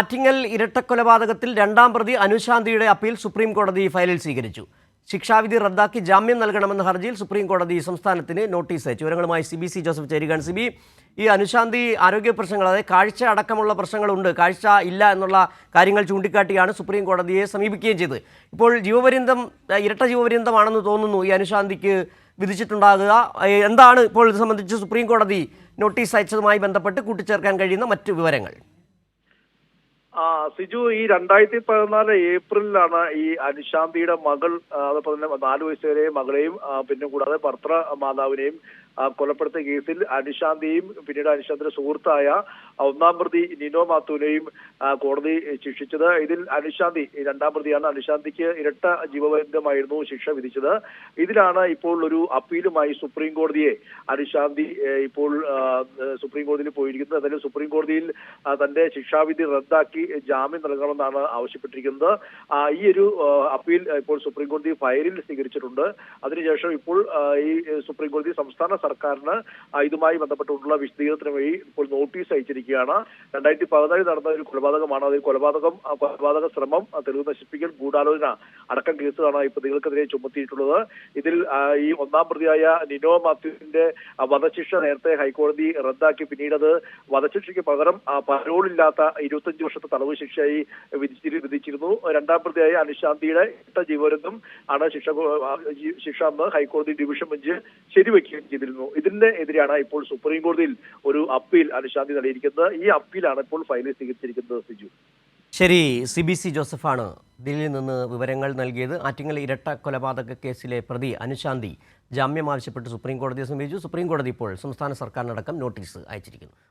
ആറ്റിങ്ങൽ ഇരട്ടക്കൊലപാതകത്തിൽ രണ്ടാം പ്രതി അനുശാന്തിയുടെ appeal supreme കോടതി ഫയലിൽ സ്വീകരിച്ചു. ശിക്ഷാവിധി റദ്ദാക്കി ജാമ്യം നൽകണമെന്ന ഹർജിയിൽ സുപ്രീം കോടതി സംസ്ഥാനത്തിന് നോട്ടീസ് അയച്ചു. വിവരങ്ങളുമായി CBC ജോസഫ് ചേരുകയാണ്. സിബി, ഈ അനുശാന്തി ആരോഗ്യ പ്രശ്നങ്ങൾ, അതായത് കാഴ്ച അടക്കമുള്ള പ്രശ്നങ്ങളുണ്ട്, കാഴ്ച ഇല്ല എന്നുള്ള കാര്യങ്ങൾ ചൂണ്ടിക്കാട്ടിയാണ് സുപ്രീം കോടതിയെ സമീപിക്കുകയും ചെയ്തത്. ഇപ്പോൾ ഇരട്ട ജീവപര്യന്തമാണെന്ന് തോന്നുന്നു ഈ അനുശാന്തിക്ക് വിധിച്ചിട്ടുണ്ടാകുക. എന്താണ് ഇപ്പോൾ ഇത് സംബന്ധിച്ച് സുപ്രീം കോടതി നോട്ടീസ് അയച്ചതുമായി ബന്ധപ്പെട്ട് കൂട്ടിച്ചേർക്കാൻ കഴിയുന്ന മറ്റു വിവരങ്ങൾ? സിജു, ഈ 2014 ഏപ്രിലാണ് ഈ അനുശാന്തിയുടെ മകൾ, അതോടൊപ്പം തന്നെ 4 വയസ്സുവരെ മകളെയും പിന്നെ കൂടാതെ ഭർത്തൃ മാതാവിനെയും കൊലപ്പെടുത്തിയ കേസിൽ അനുശാന്തിയും പിന്നീട് അനുശാന്തിയുടെ സുഹൃത്തായ ഒന്നാം പ്രതി നിനോ മാത്തുവിനെയും കോടതി ശിക്ഷിച്ചത്. ഇതിൽ അനുശാന്തി രണ്ടാം പ്രതിയാണ്. അനുശാന്തിക്ക് ഇരട്ട ജീവപര്യന്തമായിരുന്നു ശിക്ഷ വിധിച്ചത്. ഇതിലാണ് ഇപ്പോൾ ഒരു അപ്പീലുമായി സുപ്രീം കോടതിയെ അനുശാന്തി ഇപ്പോൾ സുപ്രീം കോടതിയിൽ പോയിരിക്കുന്നത്. അതായത് സുപ്രീം കോടതിയിൽ തന്റെ ശിക്ഷാവിധി റദ്ദാക്കി ജാമ്യം നൽകണമെന്നാണ് ആവശ്യപ്പെട്ടിരിക്കുന്നത്. ഈ ഒരു അപ്പീൽ ഇപ്പോൾ സുപ്രീം കോടതി ഫയലിൽ സ്വീകരിച്ചിട്ടുണ്ട്. അതിനുശേഷം ഇപ്പോൾ ഈ സുപ്രീം കോടതി സംസ്ഥാന സർക്കാരിന് ഇതുമായി ബന്ധപ്പെട്ടുള്ള വിശദീകരണത്തിന് വഴി ഇപ്പോൾ നോട്ടീസ് അയച്ചിരിക്കുകയാണ്. 2014 നടന്ന ഒരു കൊലപാതകമാണ്. അതിൽ കൊലപാതക ശ്രമം, തെളിവ് നശിപ്പിക്കൽ, ഗൂഢാലോചന അടക്കം കേസുകളാണ് ഈ പ്രതികൾക്കെതിരെ ചുമത്തിയിട്ടുള്ളത്. ഇതിൽ ഈ ഒന്നാം പ്രതിയായ നിനോ മാത്യുവിന്റെ വധശിക്ഷ നേരത്തെ ഹൈക്കോടതി റദ്ദാക്കി പിന്നീട് അത് വധശിക്ഷയ്ക്ക് പകരം പരോളില്ലാത്ത 25 വർഷത്തെ തടവ് ശിക്ഷയായി വിധിച്ചിരുന്നു. രണ്ടാം പ്രതിയായ അനുശാന്തിയുടെ ഇരട്ട ജീവപര്യന്തം ആണ് ശിക്ഷ എന്ന് ഹൈക്കോടതി ഡിവിഷൻ ബെഞ്ച് ശരിവെക്കുകയും ചെയ്തിരുന്നു. ഇതിന്റെ എതിരെയാണ് ഇപ്പോൾ സുപ്രീം കോടതിയിൽ ഒരു അപ്പീൽ അനുശാന്തി നൽകിയിരിക്കുന്നത്. ഈ അപ്പീലാണ് ഇപ്പോൾ ഫയലിൽ സ്വീകരിച്ചിരിക്കുന്നത്. സിജു, ശരി. CBC ജോസഫാണ് ദില്ലിയിൽ നിന്ന് വിവരങ്ങൾ നൽകിയത്. ആറ്റിങ്ങൽ ഇരട്ട കൊലപാതക കേസിലെ പ്രതി അനുശാന്തി ജാമ്യം ആവശ്യപ്പെട്ട് സുപ്രീം കോടതിയെ സമീപിച്ചു. സുപ്രീം കോടതി ഇപ്പോൾ സംസ്ഥാന സർക്കാരിനടക്കം നോട്ടീസ് അയച്ചിരിക്കുന്നു.